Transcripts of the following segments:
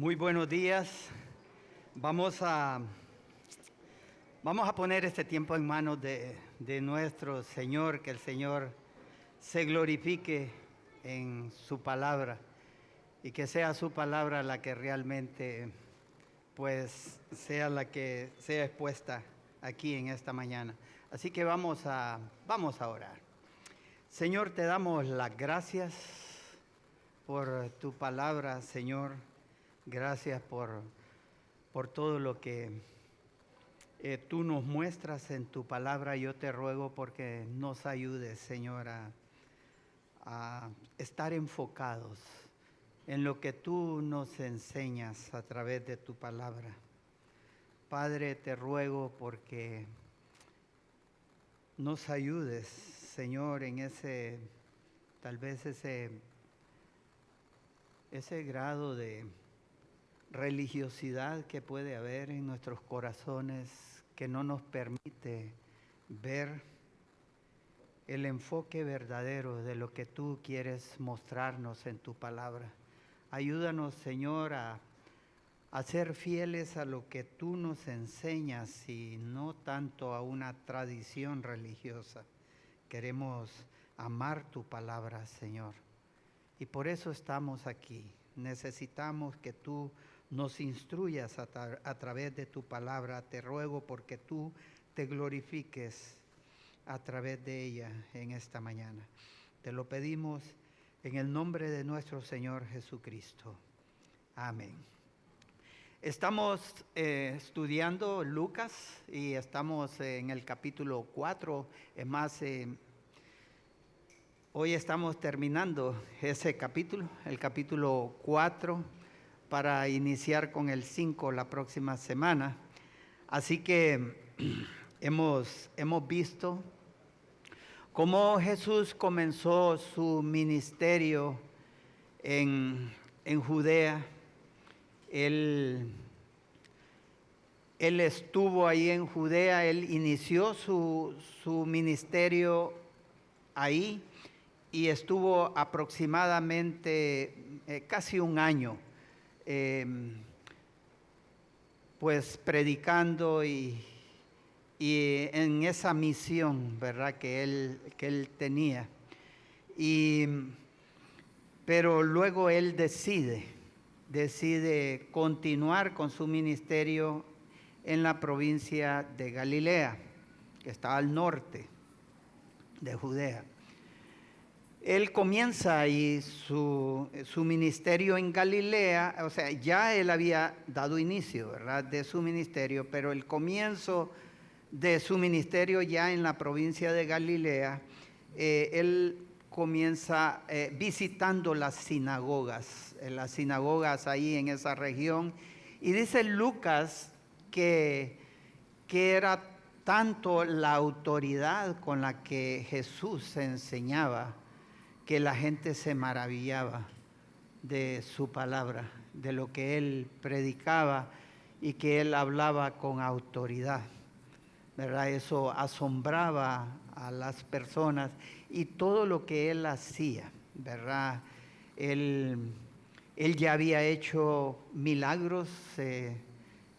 Muy buenos días. Vamos a poner este tiempo en manos de nuestro Señor, que el Señor se glorifique en su palabra y que sea su palabra la que realmente pues sea la que sea expuesta aquí en esta mañana. Así que vamos a orar. Señor, te damos las gracias por tu palabra, Señor. Gracias por todo lo que tú nos muestras en tu palabra. Yo te ruego porque nos ayudes, Señor, a estar enfocados en lo que tú nos enseñas a través de tu palabra. Padre, te ruego porque nos ayudes, Señor, en tal vez ese grado de religiosidad que puede haber en nuestros corazones que no nos permite ver el enfoque verdadero de lo que tú quieres mostrarnos en tu palabra. Ayúdanos, Señor, a ser fieles a lo que tú nos enseñas y no tanto a una tradición religiosa. Queremos amar tu palabra, Señor, y por eso estamos aquí. Necesitamos que tú nos instruyas a través de tu palabra. Te ruego porque tú te glorifiques a través de ella en esta mañana. Te lo pedimos en el nombre de nuestro Señor Jesucristo. Amén. Estamos estudiando Lucas y estamos en el capítulo 4. Es más, hoy estamos terminando ese capítulo, el capítulo 4, para iniciar con el 5 la próxima semana. Así que hemos visto cómo Jesús comenzó su ministerio en Judea. Él estuvo ahí en Judea, él inició su ministerio ahí y estuvo aproximadamente casi un año pues predicando y en esa misión, ¿verdad?, que él tenía. Pero luego él decide continuar con su ministerio en la provincia de Galilea, que está al norte de Judea. Él comienza ahí su ministerio en Galilea, o sea, ya él había dado inicio, ¿verdad?, de su ministerio, pero el comienzo de su ministerio ya en la provincia de Galilea, él comienza visitando las sinagogas ahí en esa región. Y dice Lucas que era tanto la autoridad con la que Jesús enseñaba que la gente se maravillaba de su palabra, de lo que él predicaba y que él hablaba con autoridad, ¿verdad? Eso asombraba a las personas y todo lo que él hacía, ¿verdad? Él ya había hecho milagros.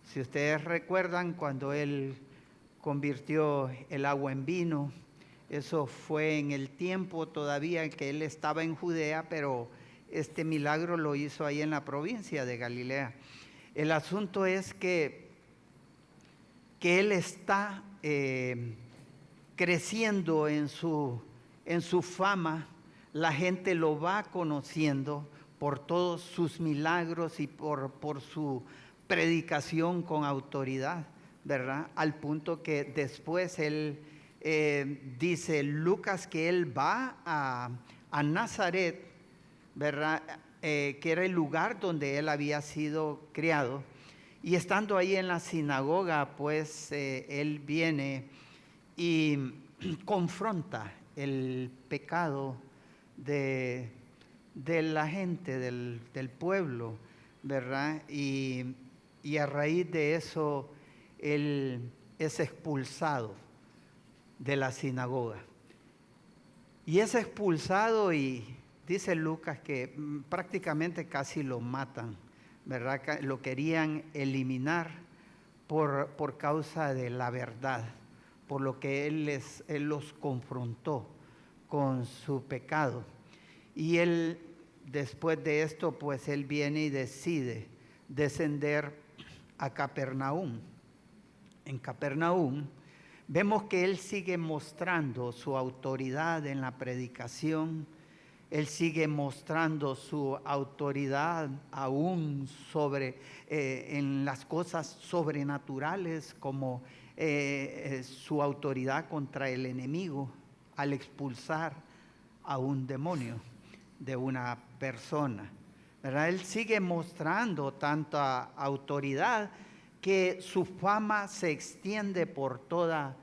Si ustedes recuerdan, cuando él convirtió el agua en vino, eso fue en el tiempo todavía que él estaba en Judea, pero este milagro lo hizo ahí en la provincia de Galilea. El asunto es que él está creciendo en su fama. La gente lo va conociendo por todos sus milagros y por su predicación con autoridad, ¿verdad? Al punto que después él dice Lucas que él va a Nazaret, ¿verdad?, que era el lugar donde él había sido criado. Y estando ahí en la sinagoga, pues él viene y confronta el pecado de la gente, del pueblo, ¿verdad? Y a raíz de eso, él es expulsado de la sinagoga. Y es expulsado y dice Lucas que prácticamente casi lo matan, ¿verdad? Lo querían eliminar por causa de la verdad, por lo que él los confrontó con su pecado. Y él, después de esto, pues él viene y decide descender a Capernaum. En Capernaum vemos que él sigue mostrando su autoridad en la predicación. Él sigue mostrando su autoridad aún en las cosas sobrenaturales, como su autoridad contra el enemigo al expulsar a un demonio de una persona, ¿verdad? Él sigue mostrando tanta autoridad que su fama se extiende por toda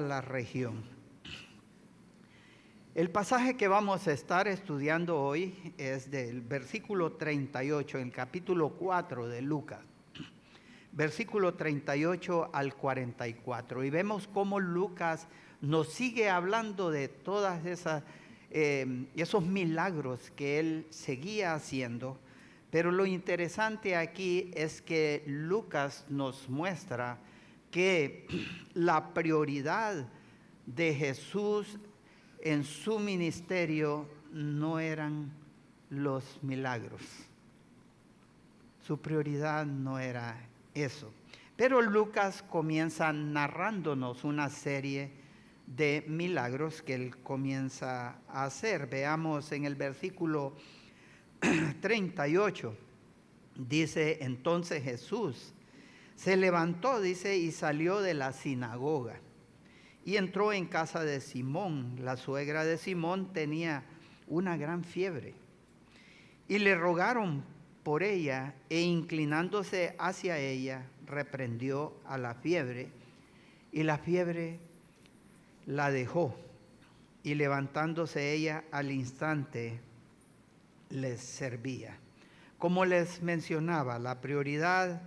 la región. El pasaje que vamos a estar estudiando hoy es del versículo 38, en el capítulo 4 de Lucas, versículo 38 al 44. Y vemos cómo Lucas nos sigue hablando de todas esos milagros que él seguía haciendo. Pero lo interesante aquí es que Lucas nos muestra que la prioridad de Jesús en su ministerio no eran los milagros. Su prioridad no era eso. Pero Lucas comienza narrándonos una serie de milagros que él comienza a hacer. Veamos en el versículo 38. Dice, entonces Jesús se levantó, dice, y salió de la sinagoga. Y entró en casa de Simón. La suegra de Simón tenía una gran fiebre. Y le rogaron por ella, e inclinándose hacia ella, reprendió a la fiebre. Y la fiebre la dejó. Y levantándose ella al instante, les servía. Como les mencionaba, la prioridad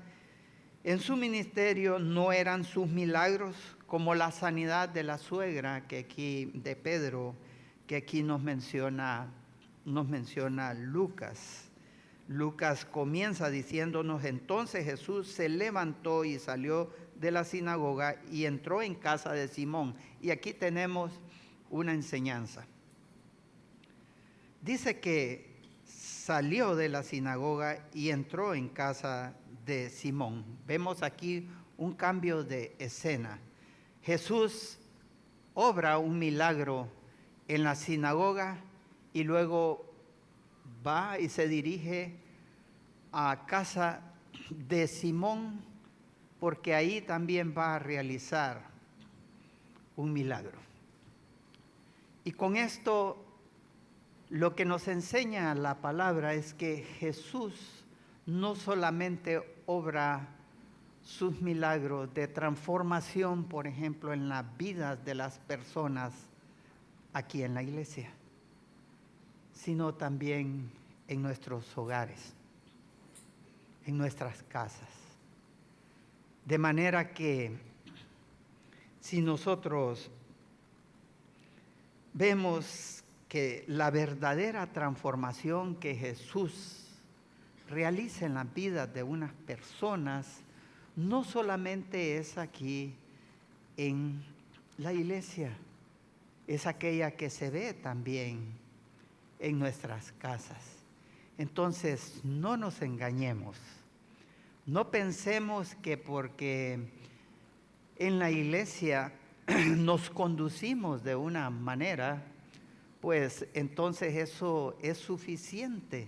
en su ministerio no eran sus milagros, como la sanidad de la suegra de Pedro, que aquí nos menciona Lucas. Lucas comienza diciéndonos, entonces Jesús se levantó y salió de la sinagoga y entró en casa de Simón. Y aquí tenemos una enseñanza. Dice que salió de la sinagoga y entró en casa de Simón. Vemos aquí un cambio de escena. Jesús obra un milagro en la sinagoga y luego va y se dirige a casa de Simón, porque ahí también va a realizar un milagro. Y con esto lo que nos enseña la palabra es que Jesús no solamente obra sus milagros de transformación, por ejemplo, en las vidas de las personas aquí en la iglesia, sino también en nuestros hogares, en nuestras casas. De manera que si nosotros vemos que la verdadera transformación que Jesús realiza en las vidas de unas personas no solamente es aquí en la iglesia, es aquella que se ve también en nuestras casas. Entonces, no nos engañemos. No pensemos que porque en la iglesia nos conducimos de una manera, pues entonces eso es suficiente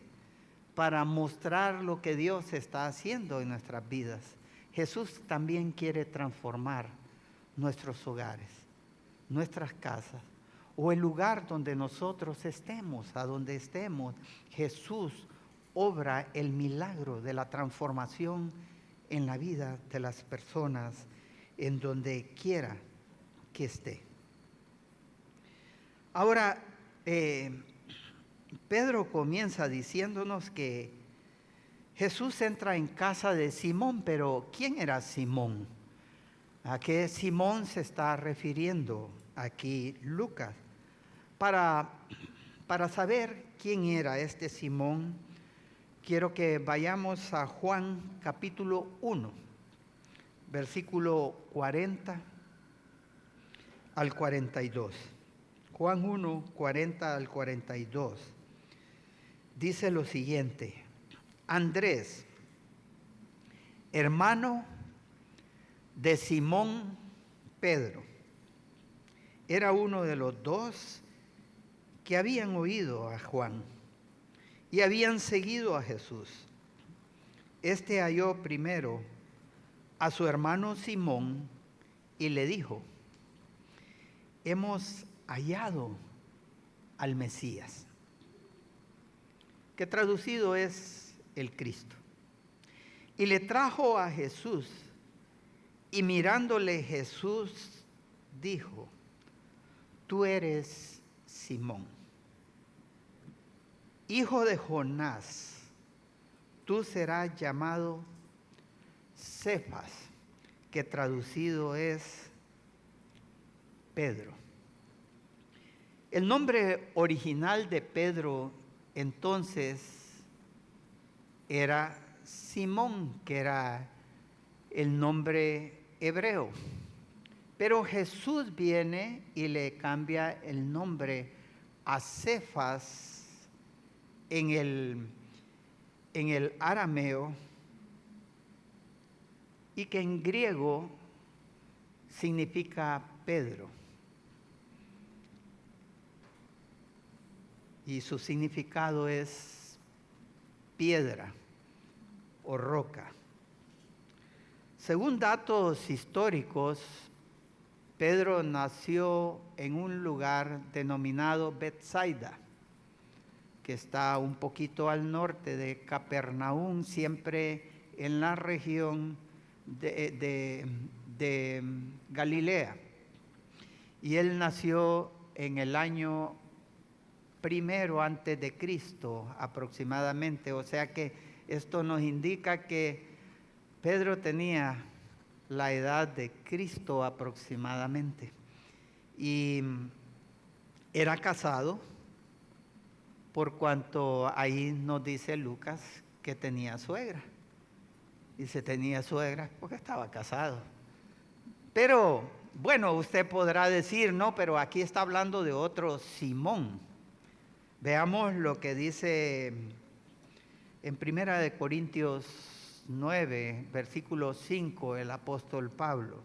para mostrar lo que Dios está haciendo en nuestras vidas. Jesús también quiere transformar nuestros hogares, nuestras casas, o el lugar donde nosotros estemos, a donde estemos. Jesús obra el milagro de la transformación en la vida de las personas en donde quiera que esté. Ahora, Pedro comienza diciéndonos que Jesús entra en casa de Simón, pero ¿quién era Simón? ¿A qué Simón se está refiriendo aquí Lucas? Para saber quién era este Simón, quiero que vayamos a Juan capítulo 1, versículo 40 al 42. Juan 1, 40 al 42. Dice lo siguiente: Andrés, hermano de Simón Pedro, era uno de los dos que habían oído a Juan y habían seguido a Jesús. Este halló primero a su hermano Simón y le dijo: hemos hallado al Mesías, que traducido es el Cristo. Y le trajo a Jesús, y mirándole Jesús dijo: tú eres Simón, hijo de Jonás, tú serás llamado Cefas, que traducido es Pedro. El nombre original de Pedro entonces era Simón, que era el nombre hebreo. Pero Jesús viene y le cambia el nombre a Cefas en el arameo, y que en griego significa Pedro. Y su significado es piedra o roca. Según datos históricos, Pedro nació en un lugar denominado Betsaida, que está un poquito al norte de Capernaum, siempre en la región de Galilea. Y él nació en el año 1 antes de Cristo aproximadamente, o sea que esto nos indica que Pedro tenía la edad de Cristo aproximadamente, y era casado, por cuanto ahí nos dice Lucas que tenía suegra. Dice tenía suegra porque estaba casado. Pero bueno, usted podrá decir, no, pero aquí está hablando de otro Simón. Veamos lo que dice en 1 Corintios 9, versículo 5, el apóstol Pablo.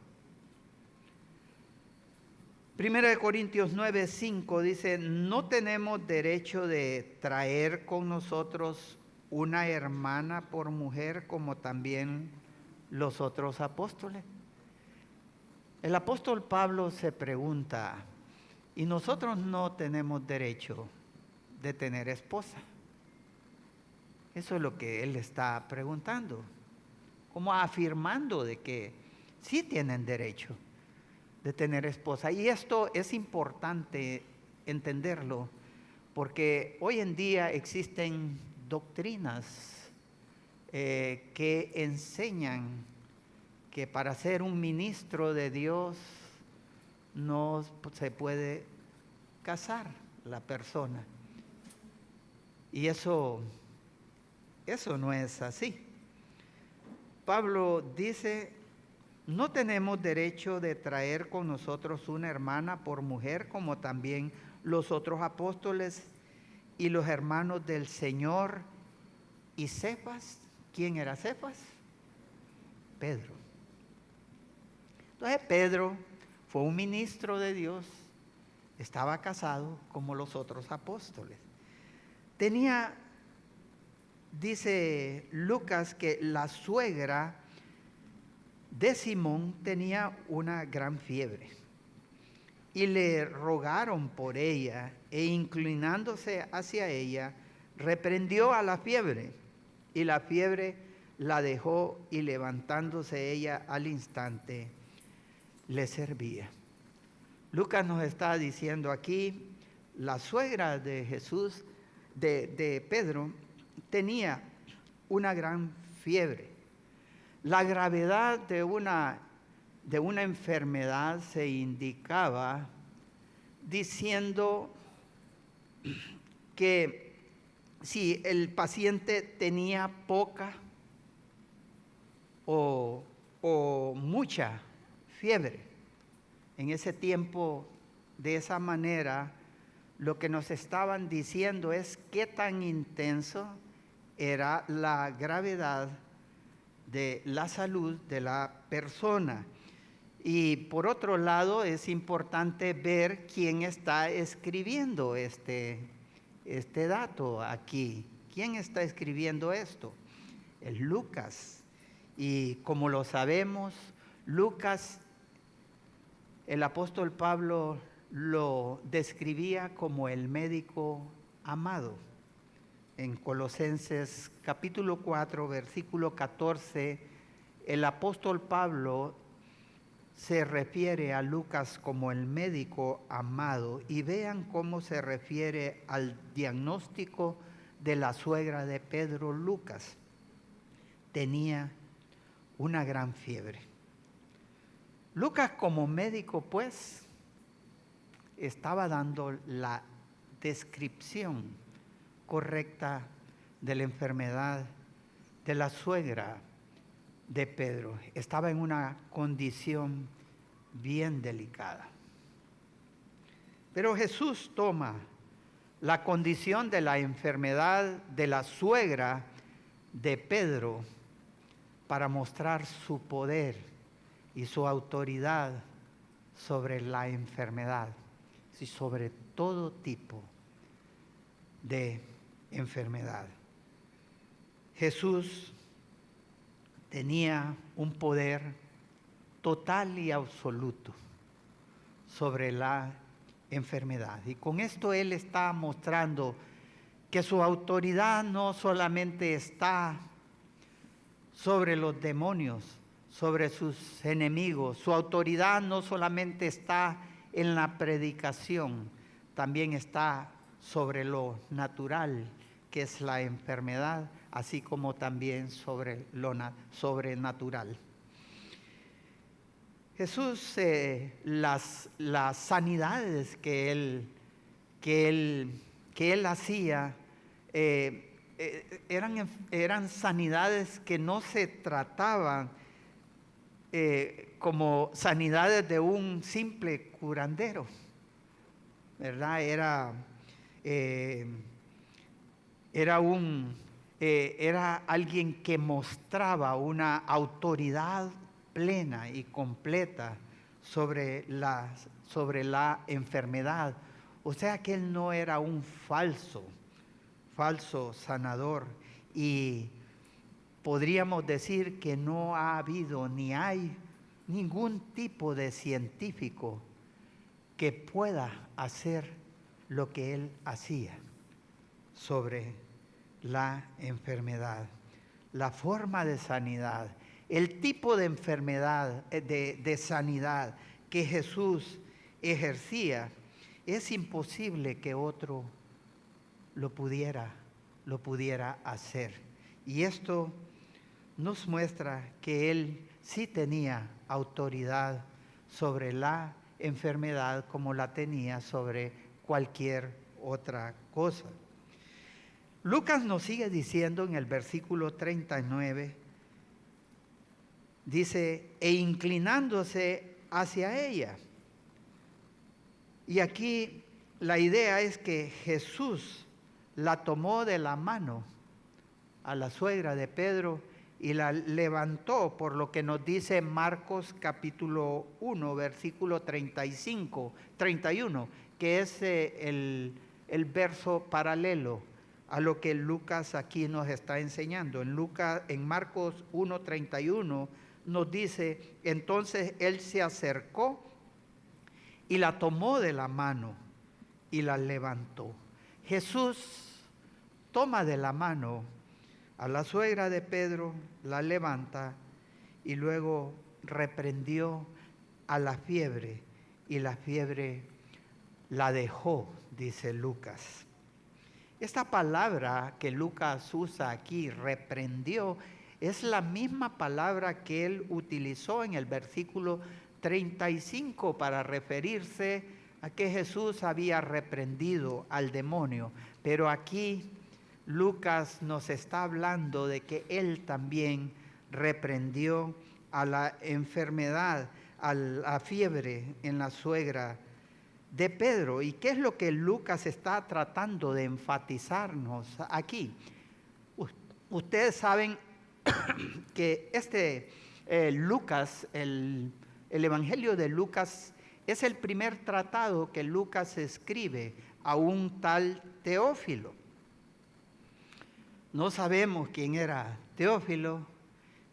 1 Corintios 9, 5 dice: no tenemos derecho de traer con nosotros una hermana por mujer, como también los otros apóstoles. El apóstol Pablo se pregunta: ¿y nosotros no tenemos derecho de tener esposa? Eso es lo que él está preguntando, como afirmando de que sí tienen derecho de tener esposa. Y esto es importante entenderlo, porque hoy en día existen doctrinas que enseñan que para ser un ministro de Dios no se puede casar la persona. Y eso no es así. Pablo dice: no tenemos derecho de traer con nosotros una hermana por mujer, como también los otros apóstoles y los hermanos del Señor. Y Cefas, ¿quién era Cefas? Pedro. Entonces Pedro fue un ministro de Dios, estaba casado como los otros apóstoles. Tenía, dice Lucas, que la suegra de Simón tenía una gran fiebre y le rogaron por ella, e inclinándose hacia ella, reprendió a la fiebre, y la fiebre la dejó, y levantándose ella al instante le servía. Lucas nos está diciendo aquí: la suegra de Jesús, de Pedro, tenía una gran fiebre. La gravedad de una enfermedad se indicaba diciendo que si el paciente tenía poca o mucha fiebre. En ese tiempo, de esa manera, lo que nos estaban diciendo es qué tan intenso era la gravedad de la salud de la persona. Y por otro lado, es importante ver quién está escribiendo este dato aquí. ¿Quién está escribiendo esto? Es Lucas. Y como lo sabemos, Lucas, el apóstol Pablo lo describía como el médico amado. En Colosenses capítulo 4, versículo 14, el apóstol Pablo se refiere a Lucas como el médico amado, y vean cómo se refiere al diagnóstico de la suegra de Pedro. Lucas tenía una gran fiebre. Lucas, como médico, pues, estaba dando la descripción correcta de la enfermedad de la suegra de Pedro. Estaba en una condición bien delicada. Pero Jesús toma la condición de la enfermedad de la suegra de Pedro para mostrar su poder y su autoridad sobre la enfermedad y sobre todo tipo de enfermedad. Jesús tenía un poder total y absoluto sobre la enfermedad. Y con esto Él está mostrando que su autoridad no solamente está sobre los demonios, sobre sus enemigos. Su autoridad no solamente está en la predicación, también está sobre lo natural, que es la enfermedad, así como también sobre lo sobrenatural. Jesús, las sanidades que él hacía, eran sanidades que no se trataban como sanidades de un simple curandero, ¿verdad? Era alguien que mostraba una autoridad plena y completa sobre la enfermedad. O sea que él no era un falso sanador, y podríamos decir que no ha habido ni hay ningún tipo de científico que pueda hacer lo que él hacía sobre la enfermedad. La forma de sanidad, el tipo de enfermedad, de sanidad que Jesús ejercía, es imposible que otro lo pudiera hacer. Y esto nos muestra que Él sí tenía autoridad sobre la enfermedad como la tenía sobre cualquier otra cosa. Lucas nos sigue diciendo en el versículo 39, dice, e inclinándose hacia ella. Y aquí la idea es que Jesús la tomó de la mano a la suegra de Pedro y la levantó, por lo que nos dice Marcos capítulo 1, versículo 31, que es el verso paralelo a lo que Lucas aquí nos está enseñando. En Marcos 1:31 nos dice, entonces él se acercó y la tomó de la mano y la levantó. Jesús toma de la mano a la suegra de Pedro, la levanta y luego reprendió a la fiebre, y la fiebre la dejó, dice Lucas. Esta palabra que Lucas usa aquí, reprendió, es la misma palabra que él utilizó en el versículo 35 para referirse a que Jesús había reprendido al demonio. Pero aquí Lucas nos está hablando de que él también reprendió a la enfermedad, a la fiebre en la suegra de Pedro. ¿Y qué es lo que Lucas está tratando de enfatizarnos aquí? Ustedes saben que Lucas, el Evangelio de Lucas, es el primer tratado que Lucas escribe a un tal Teófilo. No sabemos quién era Teófilo,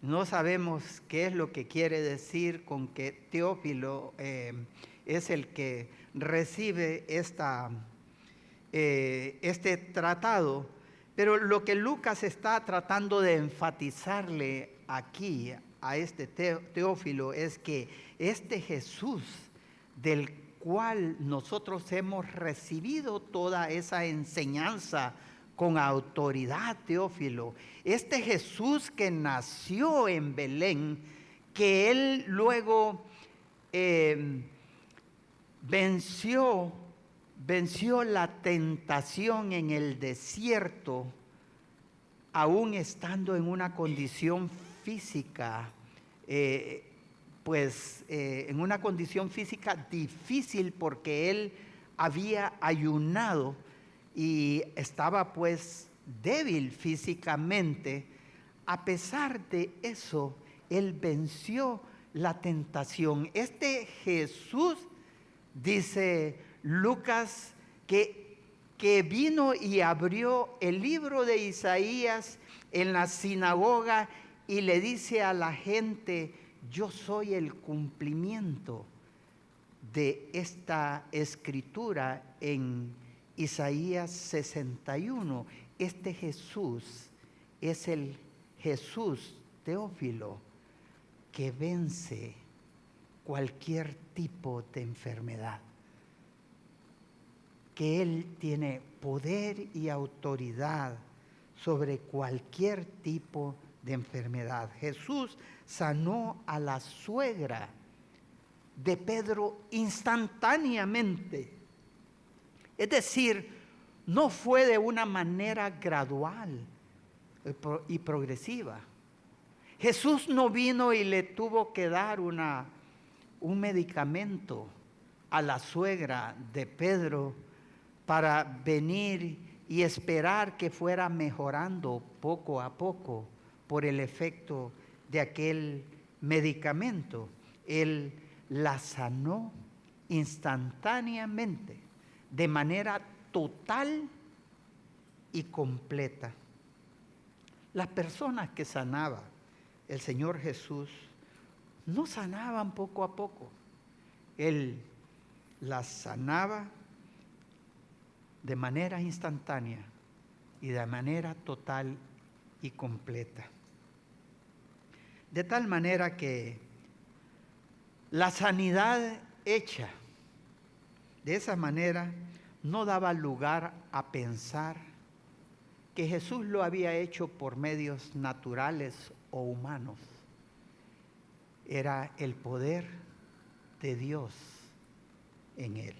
no sabemos qué es lo que quiere decir con que Teófilo es el que recibe este tratado, pero lo que Lucas está tratando de enfatizarle aquí a este Teófilo es que este Jesús del cual nosotros hemos recibido toda esa enseñanza con autoridad, Teófilo, este Jesús que nació en Belén, que él luego venció la tentación en el desierto, aún estando en una condición física, en una condición física difícil, porque él había ayunado y estaba pues débil físicamente. A pesar de eso, él venció la tentación. Este Jesús, dice Lucas, que vino y abrió el libro de Isaías en la sinagoga y le dice a la gente: yo soy el cumplimiento de esta escritura en Isaías 61. Este Jesús es el Jesús, Teófilo, que vence cualquier tipo de enfermedad, que Él tiene poder y autoridad sobre cualquier tipo de enfermedad. Jesús sanó a la suegra de Pedro instantáneamente. Es decir, no fue de una manera gradual y progresiva. Jesús no vino y le tuvo que dar un medicamento a la suegra de Pedro para venir y esperar que fuera mejorando poco a poco por el efecto de aquel medicamento. Él la sanó instantáneamente, de manera total y completa. Las personas que sanaba el Señor Jesús no sanaban poco a poco. Él las sanaba de manera instantánea y de manera total y completa. De tal manera que la sanidad hecha de esa manera no daba lugar a pensar que Jesús lo había hecho por medios naturales o humanos. Era el poder de Dios en él.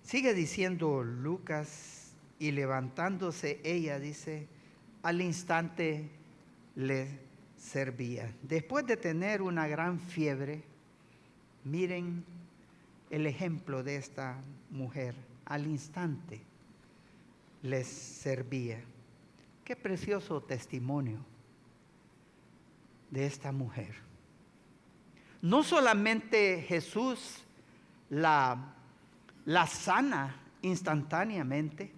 Sigue diciendo Lucas: y levantándose ella, dice, al instante le servía. Después de tener una gran fiebre, miren el ejemplo de esta mujer, al instante les servía. Qué precioso testimonio de esta mujer. No solamente Jesús la sana instantáneamente,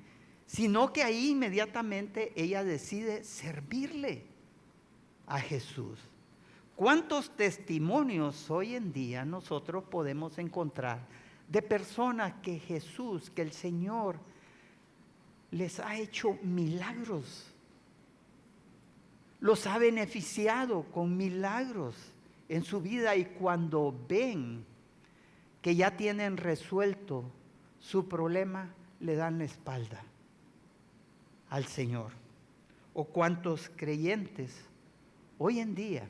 sino que ahí inmediatamente ella decide servirle a Jesús. ¿Cuántos testimonios hoy en día nosotros podemos encontrar de personas que Jesús, que el Señor les ha hecho milagros, los ha beneficiado con milagros en su vida, y cuando ven que ya tienen resuelto su problema, le dan la espalda al Señor? ¿O cuántos creyentes hoy en día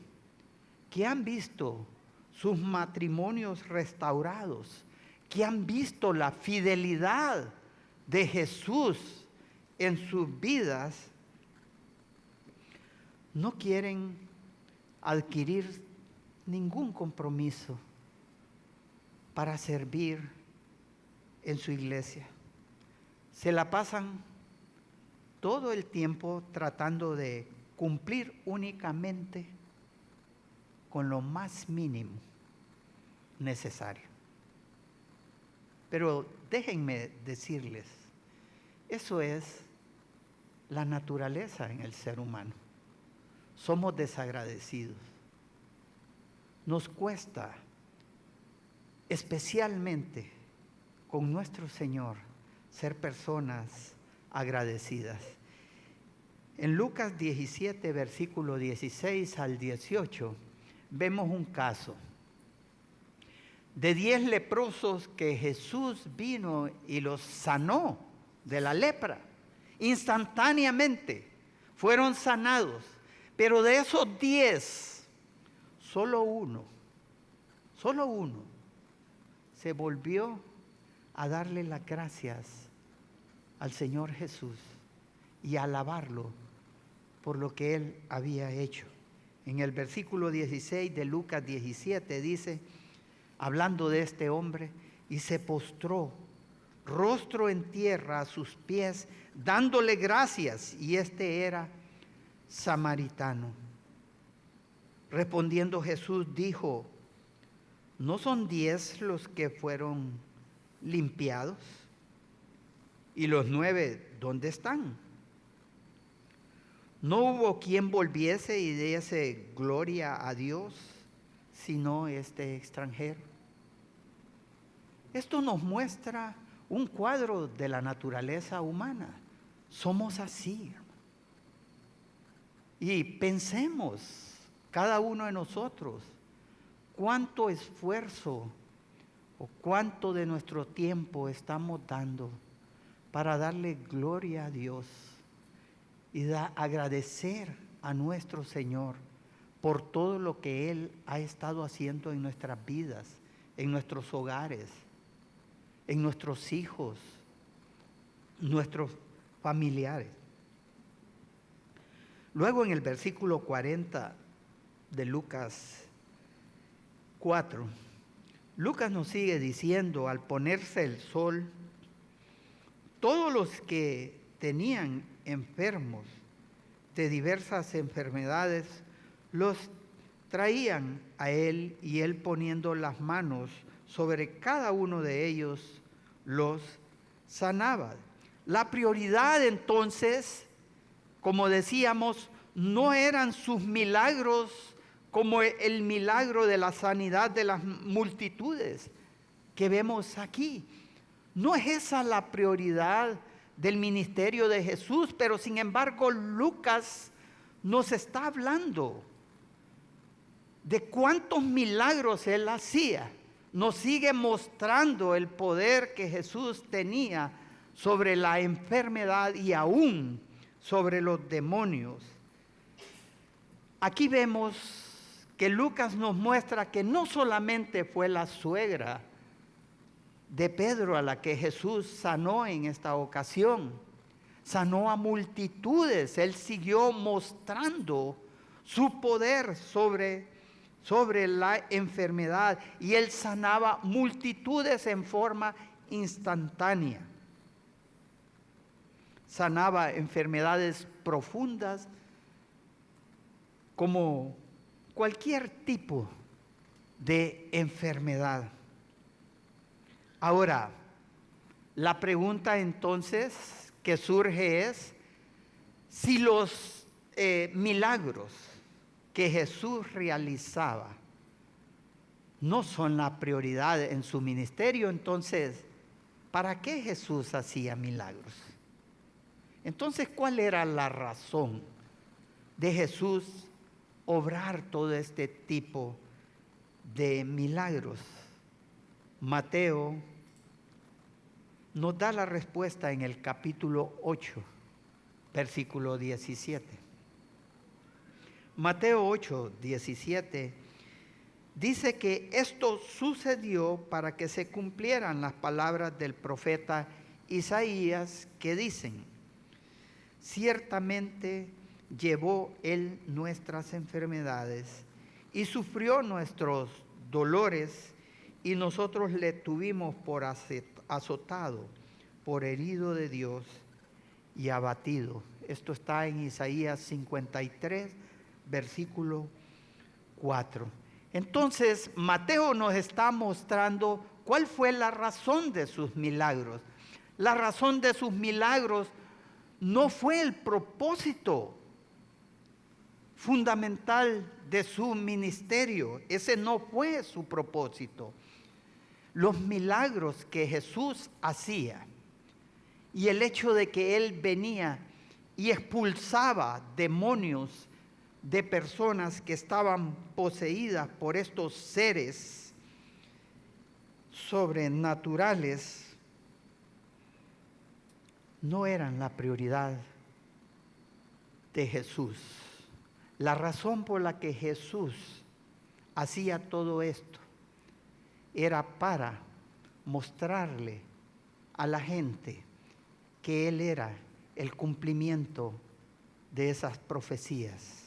que han visto sus matrimonios restaurados, que han visto la fidelidad de Jesús en sus vidas no quieren adquirir ningún compromiso para servir en su iglesia. Se la pasan todo el tiempo tratando de cumplir únicamente con lo más mínimo necesario. Pero déjenme decirles, eso es la naturaleza en el ser humano. Somos desagradecidos. Nos cuesta, especialmente con nuestro Señor, ser personas agradecidas. En Lucas 17, versículo 16 al 18, vemos un caso de 10 leprosos que Jesús vino y los sanó de la lepra. Instantáneamente fueron sanados, pero de esos 10, solo uno se volvió a darle las gracias al Señor Jesús y a alabarlo por lo que Él había hecho. En el versículo 16 de Lucas 17 dice, hablando de este hombre, y se postró, rostro en tierra a sus pies, dándole gracias, y este era samaritano. Respondiendo Jesús dijo, ¿no son 10 los que fueron limpiados? ¿Y los 9 dónde están? No hubo quien volviese y diese gloria a Dios, sino este extranjero. Esto nos muestra un cuadro de la naturaleza humana. Somos así. Y pensemos, cada uno de nosotros, cuánto esfuerzo o cuánto de nuestro tiempo estamos dando para darle gloria a Dios y agradecer a nuestro Señor por todo lo que Él ha estado haciendo en nuestras vidas, en nuestros hogares, en nuestros hijos, nuestros familiares. Luego en el versículo 40 de Lucas 4, Lucas nos sigue diciendo, al ponerse el sol, todos los que tenían enfermos de diversas enfermedades, los traían a Él y Él poniendo las manos sobre cada uno de ellos, los sanaba. La prioridad entonces, como decíamos, no eran sus milagros como el milagro de la sanidad de las multitudes que vemos aquí. No es esa la prioridad del ministerio de Jesús, pero sin embargo Lucas nos está hablando de cuántos milagros Él hacía. Nos sigue mostrando el poder que Jesús tenía sobre la enfermedad y aún sobre los demonios. Aquí vemos que Lucas nos muestra que no solamente fue la suegra de Pedro a la que Jesús sanó en esta ocasión, sanó a multitudes. Él siguió mostrando su poder sobre la enfermedad y Él sanaba multitudes en forma instantánea. Sanaba enfermedades profundas como cualquier tipo de enfermedad. Ahora, la pregunta entonces que surge es si los milagros que Jesús realizaba no son la prioridad en su ministerio, entonces, ¿para qué Jesús hacía milagros? Entonces, ¿cuál era la razón de Jesús obrar todo este tipo de milagros? Mateo nos da la respuesta en el capítulo 8, versículo 17. Mateo 8, 17 dice que esto sucedió para que se cumplieran las palabras del profeta Isaías que dicen: ciertamente llevó Él nuestras enfermedades y sufrió nuestros dolores, y nosotros le tuvimos por azotado, por herido de Dios y abatido. Esto está en Isaías 53, versículo 4. Entonces, Mateo nos está mostrando cuál fue la razón de sus milagros. La razón de sus milagros no fue el propósito fundamental de su ministerio. Ese no fue su propósito. Los milagros que Jesús hacía y el hecho de que Él venía y expulsaba demonios de personas que estaban poseídas por estos seres sobrenaturales, no eran la prioridad de Jesús. La razón por la que Jesús hacía todo esto era para mostrarle a la gente que Él era el cumplimiento de esas profecías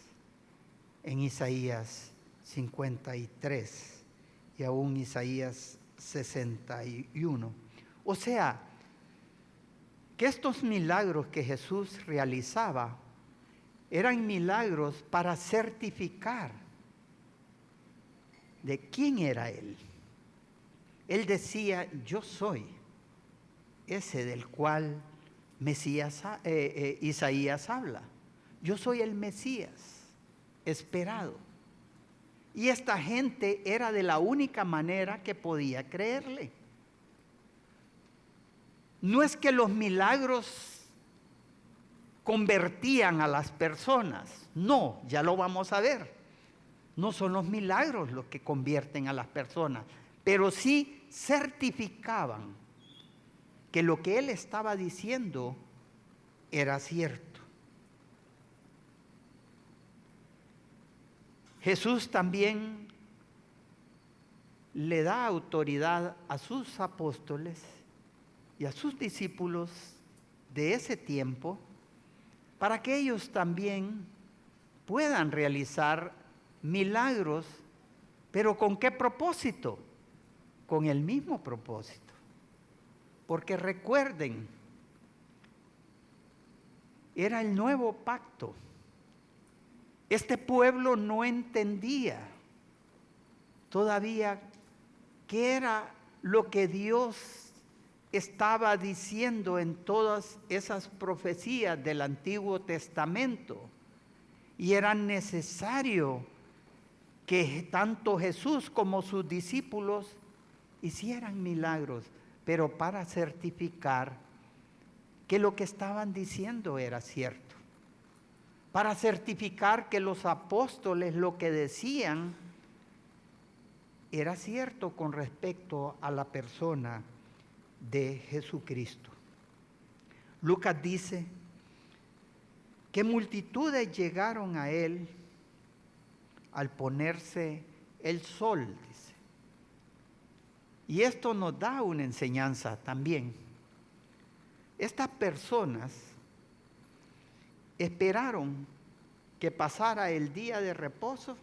en Isaías 53 y aún Isaías 61. O sea, que estos milagros que Jesús realizaba eran milagros para certificar de quién era Él. Él decía: yo soy ese del cual Isaías habla. Yo soy el Mesías esperado. Y esta gente era de la única manera que podía creerle. No es que los milagros convertían a las personas. No, ya lo vamos a ver. No son los milagros los que convierten a las personas, pero sí certificaban que lo que Él estaba diciendo era cierto. Jesús también le da autoridad a sus apóstoles y a sus discípulos de ese tiempo para que ellos también puedan realizar milagros. ¿Pero con qué propósito? Con el mismo propósito. Porque recuerden, era el nuevo pacto. Este pueblo no entendía todavía qué era lo que Dios estaba diciendo en todas esas profecías del Antiguo Testamento. Y era necesario que tanto Jesús como sus discípulos hicieran milagros, pero para certificar que lo que estaban diciendo era cierto. Para certificar que los apóstoles lo que decían era cierto con respecto a la persona de Jesucristo. Lucas dice que multitudes llegaron a Él al ponerse el sol, dice. Y esto nos da una enseñanza también. Estas personas esperaron que pasara el día de reposo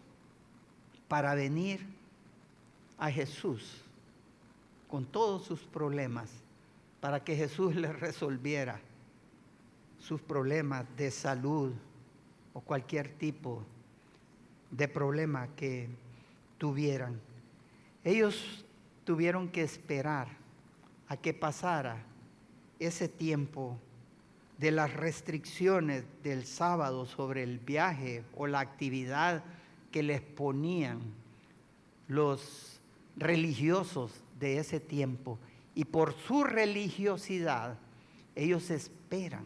para venir a Jesús con todos sus problemas, para que Jesús les resolviera sus problemas de salud o cualquier tipo de problema que tuvieran. Ellos tuvieron que esperar a que pasara ese tiempo de las restricciones del sábado sobre el viaje o la actividad que les ponían los religiosos de ese tiempo. Y por su religiosidad, ellos esperan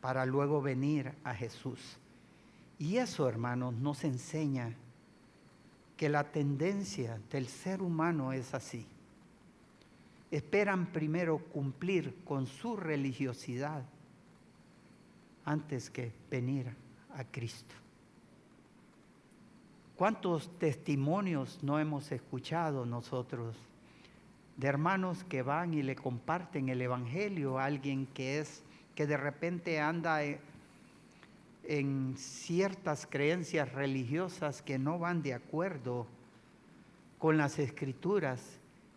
para luego venir a Jesús. Y eso, hermanos, nos enseña que la tendencia del ser humano es así. Esperan primero cumplir con su religiosidad antes que venir a Cristo. ¿Cuántos testimonios no hemos escuchado nosotros de hermanos que van y le comparten el Evangelio a alguien que es que de repente anda en ciertas creencias religiosas que no van de acuerdo con las Escrituras,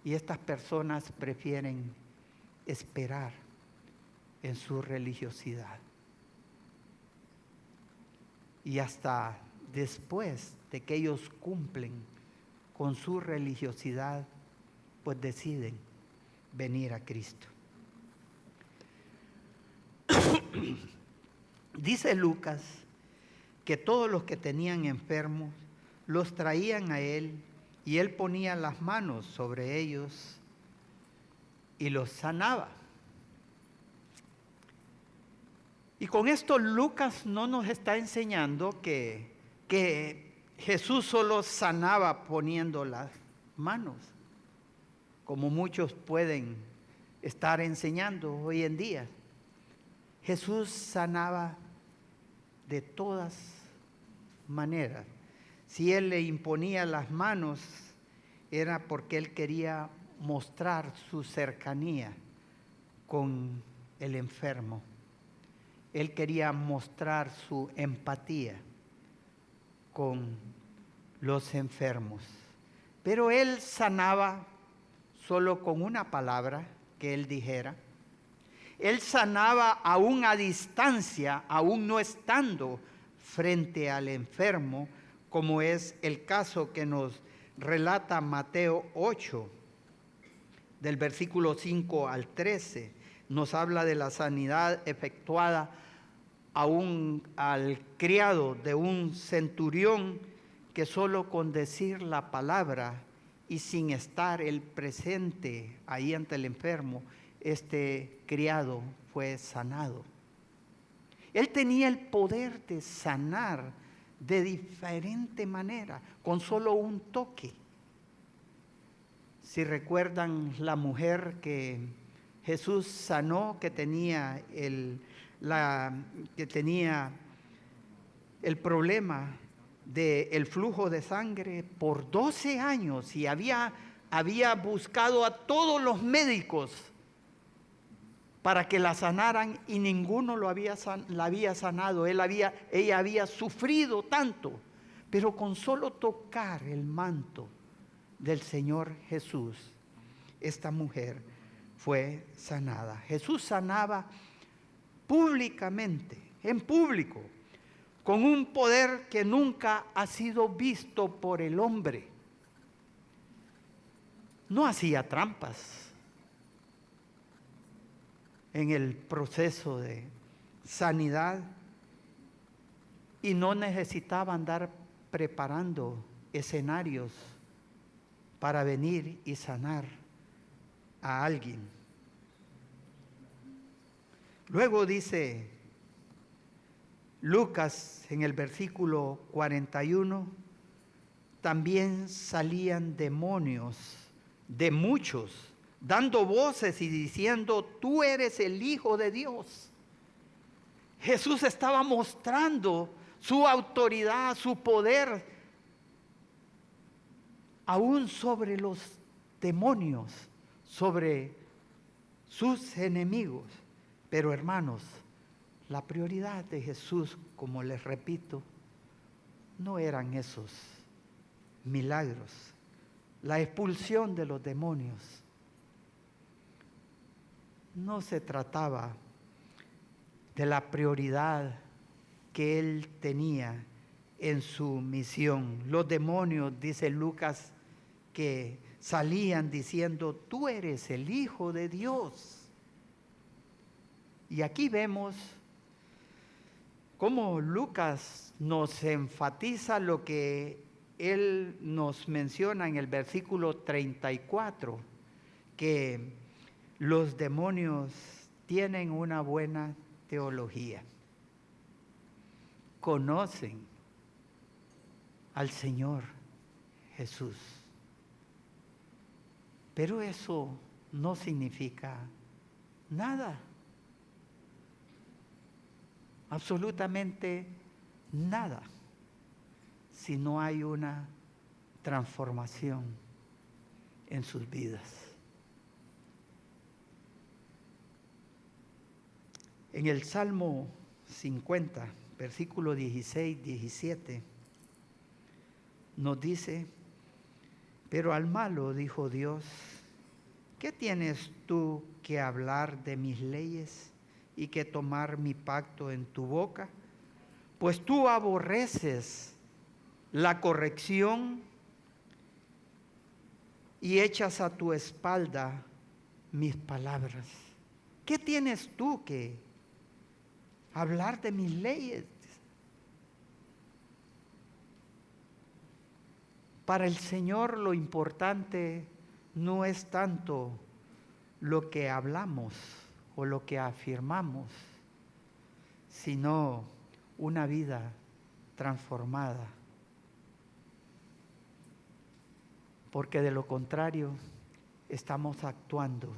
y estas personas prefieren esperar en su religiosidad. Y hasta después de que ellos cumplen con su religiosidad, pues deciden venir a Cristo. Dice Lucas que todos los que tenían enfermos los traían a él, y él ponía las manos sobre ellos y los sanaba. Y con esto Lucas no nos está enseñando que Jesús solo sanaba poniendo las manos, como muchos pueden estar enseñando hoy en día. Jesús sanaba de todas maneras. Si Él le imponía las manos, era porque Él quería mostrar su cercanía con el enfermo. Él quería mostrar su empatía con los enfermos. Pero Él sanaba solo con una palabra que Él dijera. Él sanaba aún a distancia, aún no estando frente al enfermo, como es el caso que nos relata Mateo 8, del versículo 5 al 13. Nos habla de la sanidad efectuada al criado de un centurión, que solo con decir la palabra y sin estar él presente ahí ante el enfermo, este criado fue sanado. Él tenía el poder de sanar de diferente manera, con solo un toque. Si recuerdan la mujer que Jesús sanó, que tenía el problema del flujo de sangre por 12 años, y había buscado a todos los médicos para que la sanaran, y ninguno la había sanado. Ella había sufrido tanto, pero con solo tocar el manto del Señor Jesús, esta mujer fue sanada. Jesús sanaba públicamente, en público, con un poder que nunca ha sido visto por el hombre. No hacía trampas en el proceso de sanidad, y no necesitaba andar preparando escenarios para venir y sanar a alguien. Luego dice Lucas en el versículo 41, también salían demonios de muchos, dando voces y diciendo: tú eres el Hijo de Dios. Jesús estaba mostrando su autoridad, su poder, aún sobre los demonios, sobre sus enemigos. Pero hermanos, la prioridad de Jesús, como les repito, no eran esos milagros, la expulsión de los demonios. No se trataba de la prioridad que Él tenía en su misión. Los demonios, dice Lucas, que salían diciendo: tú eres el Hijo de Dios. Y aquí vemos cómo Lucas nos enfatiza lo que él nos menciona en el versículo 34, que los demonios tienen una buena teología, conocen al Señor Jesús, pero eso no significa nada, absolutamente nada, si no hay una transformación en sus vidas. En el Salmo 50, versículo 16, 17, nos dice: pero al malo dijo Dios: ¿qué tienes tú que hablar de mis leyes y que tomar mi pacto en tu boca? Pues tú aborreces la corrección y echas a tu espalda mis palabras. ¿Qué tienes tú que hablar de mis leyes? Para el Señor lo importante no es tanto lo que hablamos o lo que afirmamos, sino una vida transformada. Porque de lo contrario, estamos actuando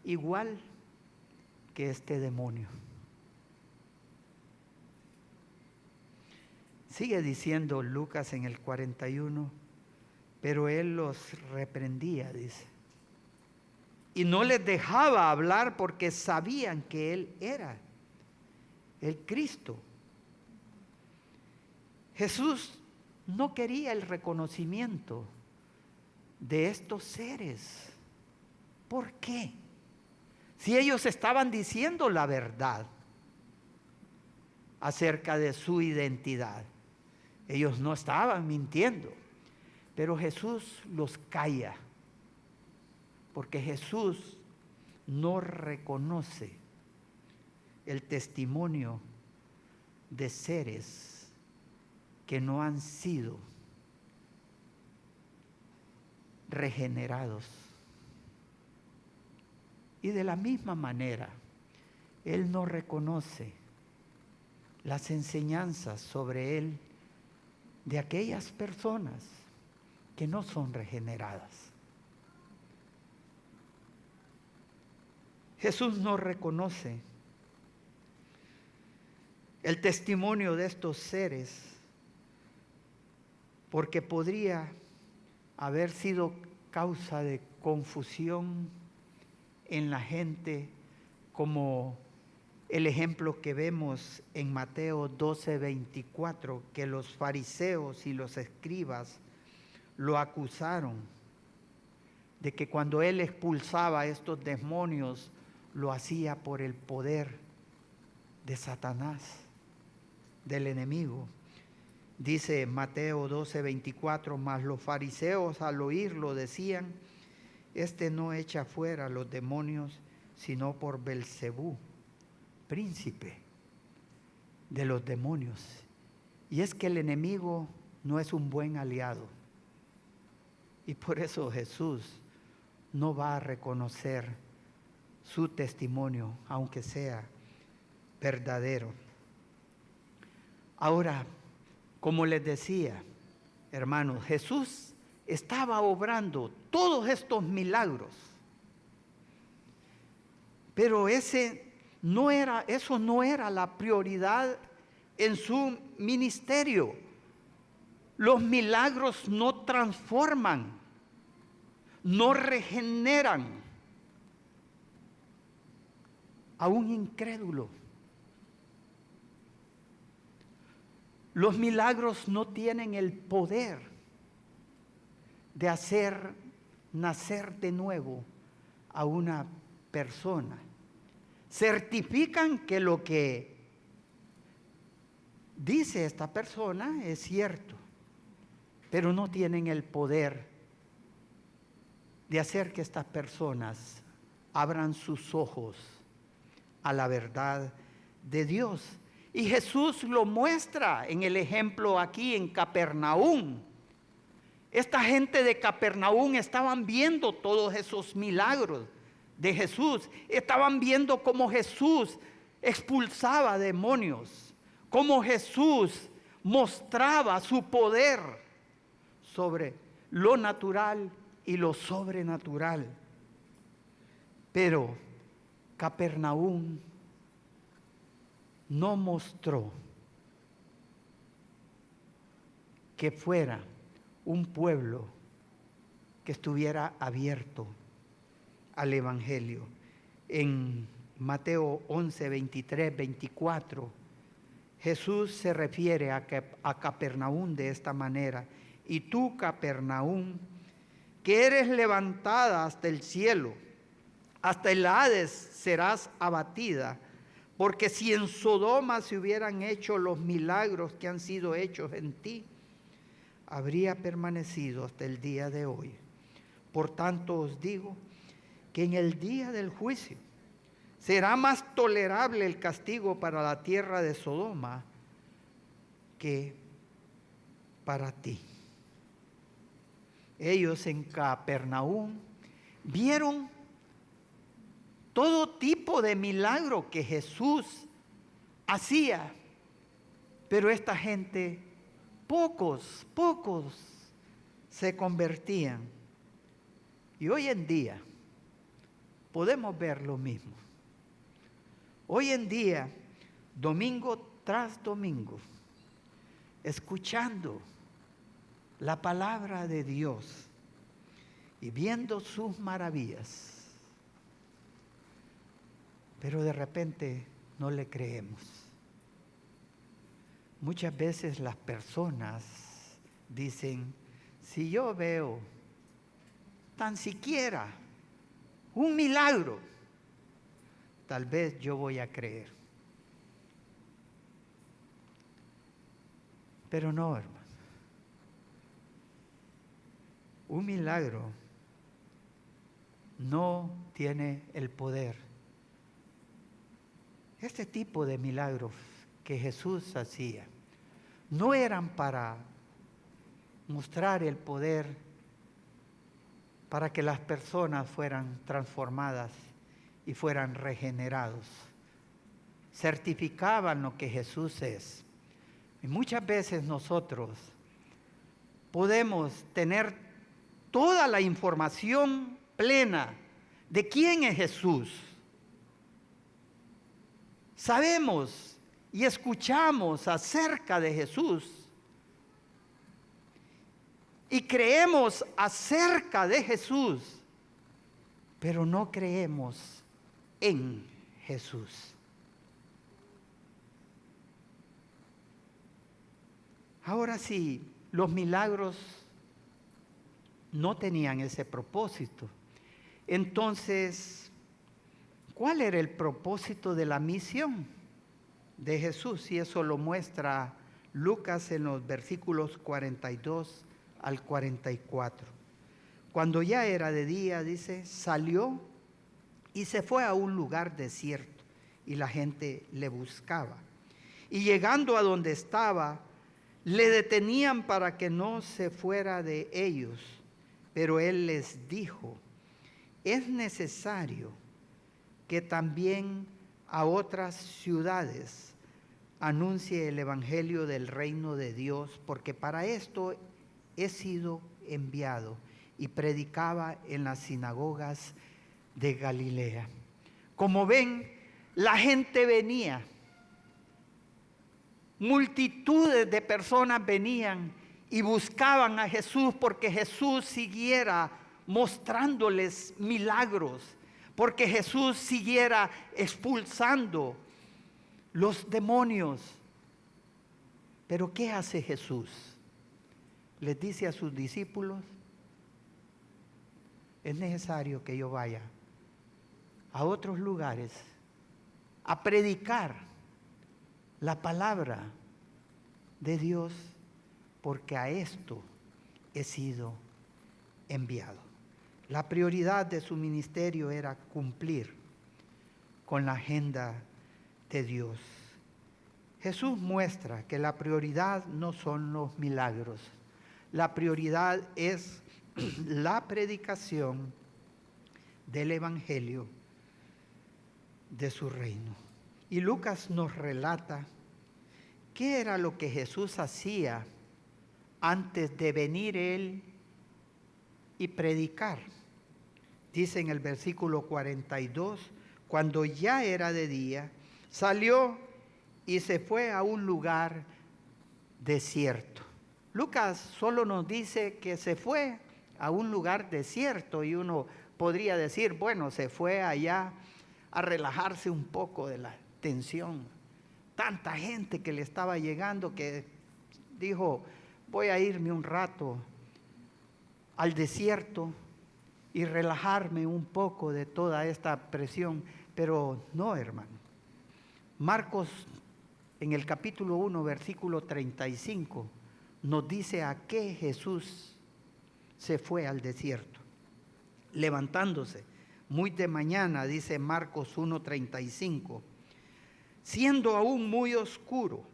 igual que este demonio. Sigue diciendo Lucas en el 41, pero él los reprendía, dice, y no les dejaba hablar porque sabían que él era el Cristo. Jesús no quería el reconocimiento de estos seres. ¿Por qué? Si ellos estaban diciendo la verdad acerca de su identidad, ellos no estaban mintiendo, pero Jesús los calla, porque Jesús no reconoce el testimonio de seres que no han sido regenerados. Y de la misma manera, Él no reconoce las enseñanzas sobre Él de aquellas personas que no son regeneradas. Jesús no reconoce el testimonio de estos seres porque podría haber sido causa de confusión en la gente, como el ejemplo que vemos en Mateo 12, 24, que los fariseos y los escribas lo acusaron de que cuando él expulsaba a estos demonios, lo hacía por el poder de Satanás, del enemigo. Dice Mateo 12, 24, mas los fariseos al oírlo decían: este no echa fuera los demonios, sino por Belcebú, príncipe de los demonios. Y es que el enemigo no es un buen aliado. Y por eso Jesús no va a reconocer su testimonio, aunque sea verdadero. Ahora, como les decía, hermanos, Jesús estaba obrando todos estos milagros, pero eso no era la prioridad en su ministerio. Los milagros no transforman, no regeneran a un incrédulo. Los milagros no tienen el poder de hacer nacer de nuevo a una persona. Certifican que lo que dice esta persona es cierto, pero no tienen el poder de hacer que estas personas abran sus ojos a la verdad de Dios. Y Jesús lo muestra en el ejemplo aquí en Capernaum. Esta gente de Capernaum estaban viendo todos esos milagros de Jesús. Estaban viendo cómo Jesús expulsaba demonios, cómo Jesús mostraba su poder sobre lo natural y lo sobrenatural. Pero Capernaum no mostró que fuera un pueblo que estuviera abierto al Evangelio. En Mateo 11, 23, 24, Jesús se refiere a Capernaum de esta manera: y tú, Capernaum, que eres levantada hasta el cielo, hasta el Hades serás abatida, porque si en Sodoma se hubieran hecho los milagros que han sido hechos en ti, habría permanecido hasta el día de hoy. Por tanto os digo que en el día del juicio será más tolerable el castigo para la tierra de Sodoma que para ti. Ellos en Capernaum vieron todo tipo de milagro que Jesús hacía, pero esta gente, pocos se convertían. Y hoy en día podemos ver lo mismo. Hoy en día, domingo tras domingo, escuchando la palabra de Dios y viendo sus maravillas, pero de repente no le creemos. Muchas veces las personas dicen: si yo veo tan siquiera un milagro, tal vez yo voy a creer. Pero no, hermano. Un milagro no tiene el poder. Este tipo de milagros que Jesús hacía no eran para mostrar el poder para que las personas fueran transformadas y fueran regenerados. Certificaban lo que Jesús es. Y muchas veces nosotros podemos tener toda la información plena de quién es Jesús. Sabemos y escuchamos acerca de Jesús y creemos acerca de Jesús, pero no creemos en Jesús. Ahora sí, los milagros no tenían ese propósito. Entonces, ¿cuál era el propósito de la misión de Jesús? Y eso lo muestra Lucas en los versículos 42 al 44. Cuando ya era de día, dice, salió y se fue a un lugar desierto, y la gente le buscaba. Y llegando a donde estaba, le detenían para que no se fuera de ellos. Pero él les dijo: es necesario que también a otras ciudades anuncie el evangelio del reino de Dios, porque para esto he sido enviado. Y predicaba en las sinagogas de Galilea. Como ven, la gente venía. Multitudes de personas venían y buscaban a Jesús porque Jesús siguiera mostrándoles milagros, porque Jesús siguiera expulsando los demonios. Pero ¿qué hace Jesús? Les dice a sus discípulos: es necesario que yo vaya a otros lugares a predicar la palabra de Dios, porque a esto he sido enviado. La prioridad de su ministerio era cumplir con la agenda de Dios. Jesús muestra que la prioridad no son los milagros. La prioridad es la predicación del evangelio de su reino. Y Lucas nos relata qué era lo que Jesús hacía antes de venir él y predicar. Dice en el versículo 42, cuando ya era de día, salió y se fue a un lugar desierto. Lucas solo nos dice que se fue a un lugar desierto, y uno podría decir, bueno, se fue allá a relajarse un poco de la tensión. Tanta gente que le estaba llegando que dijo, voy a irme un rato al desierto y relajarme un poco de toda esta presión. Pero no, hermano. Marcos, en el capítulo 1, versículo 35, nos dice a qué Jesús se fue al desierto. Levantándose muy de mañana, dice Marcos 1:35, siendo aún muy oscuro,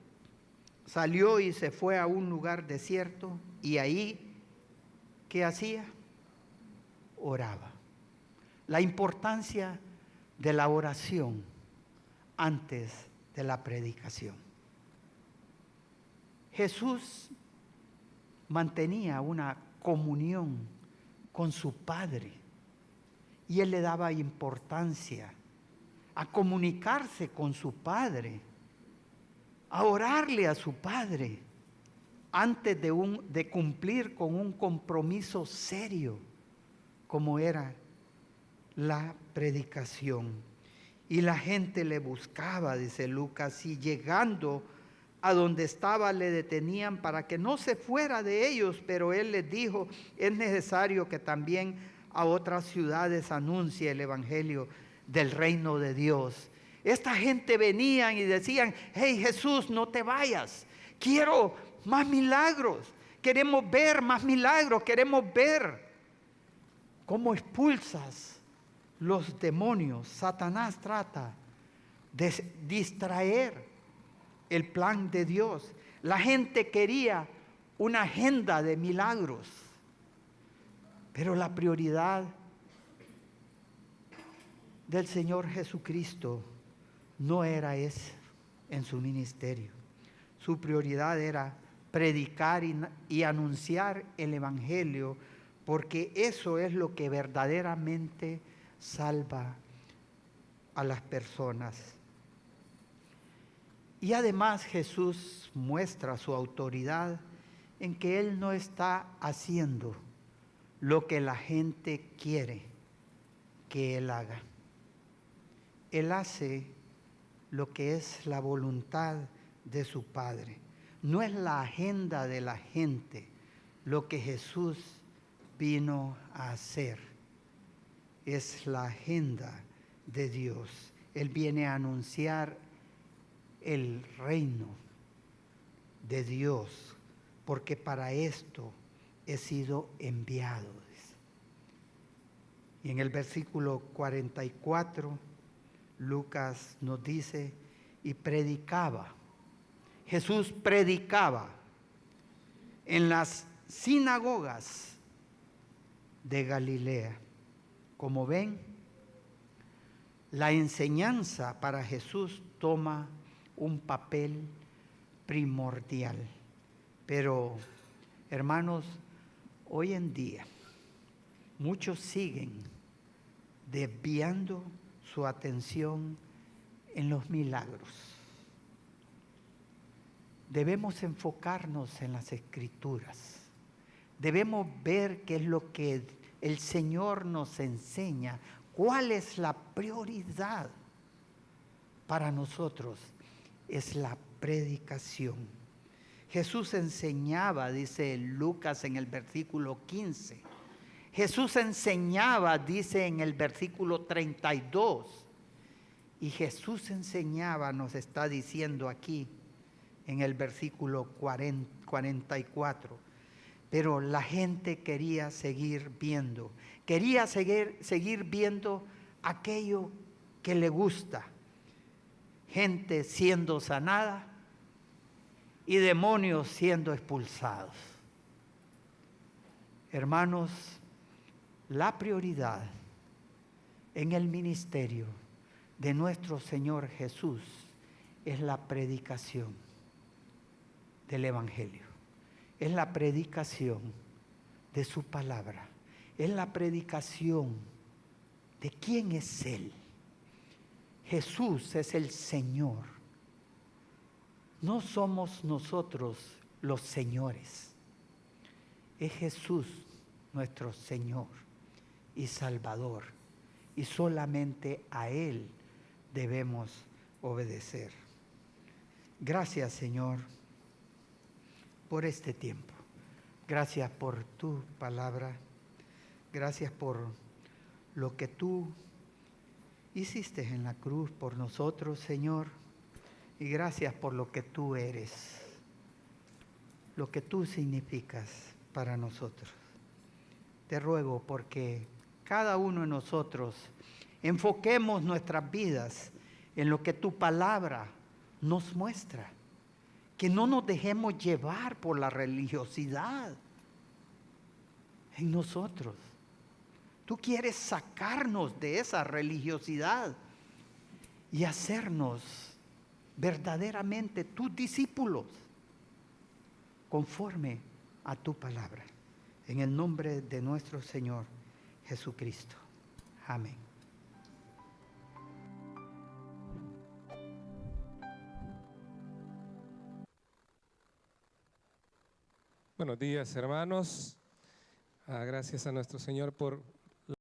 salió y se fue a un lugar desierto, y ahí, ¿qué hacía? Oraba. La importancia de la oración antes de la predicación. Jesús mantenía una comunión con su Padre y él le daba importancia a comunicarse con su Padre, a orarle a su Padre antes de cumplir con un compromiso serio como era la predicación. Y la gente le buscaba, dice Lucas, y llegando a donde estaba le detenían para que no se fuera de ellos, pero él les dijo, es necesario que también a otras ciudades anuncie el evangelio del reino de Dios. Esta gente venían y decían, hey Jesús, no te vayas, quiero más milagros, queremos ver más milagros, queremos ver cómo expulsas los demonios. Satanás trata de distraer el plan de Dios. La gente quería una agenda de milagros, pero la prioridad del Señor Jesucristo no era esa en su ministerio. Su prioridad era predicar y anunciar el evangelio, porque eso es lo que verdaderamente salva a las personas. Y además Jesús muestra su autoridad en que Él no está haciendo lo que la gente quiere que Él haga. Él hace lo que es la voluntad de su Padre. No es la agenda de la gente lo que Jesús vino a hacer. Es la agenda de Dios. Él viene a anunciar el reino de Dios, porque para esto he sido enviado. Y en el versículo 44, Lucas nos dice, y predicaba. Jesús predicaba en las sinagogas de Galilea. Como ven, la enseñanza para Jesús toma un papel primordial. Pero, hermanos, hoy en día muchos siguen desviando su atención en los milagros. Debemos enfocarnos en las Escrituras. Debemos ver qué es lo que el Señor nos enseña, cuál es la prioridad para nosotros. Es la predicación. Jesús enseñaba, dice Lucas en el versículo 15. Jesús enseñaba, dice en el versículo 32. Y Jesús enseñaba, nos está diciendo aquí en el versículo 44. Pero la gente quería seguir viendo. Quería seguir viendo aquello que le gusta. Gente siendo sanada y demonios siendo expulsados. Hermanos, la prioridad en el ministerio de nuestro Señor Jesús es la predicación del evangelio. Es la predicación de su palabra. Es la predicación de quién es Él. Jesús es el Señor. No somos nosotros los señores. Es Jesús nuestro Señor y Salvador. Y solamente a Él debemos obedecer. Gracias, Señor, por este tiempo. Gracias por tu palabra. Gracias por lo que tú hiciste en la cruz por nosotros, Señor. Y gracias por lo que tú eres, lo que tú significas para nosotros. Te ruego porque cada uno de nosotros enfoquemos nuestras vidas en lo que tu palabra nos muestra. Que no nos dejemos llevar por la religiosidad en nosotros. Tú quieres sacarnos de esa religiosidad y hacernos verdaderamente tus discípulos conforme a tu palabra. En el nombre de nuestro Señor Jesucristo. Amén. Buenos días, hermanos. Gracias a nuestro Señor por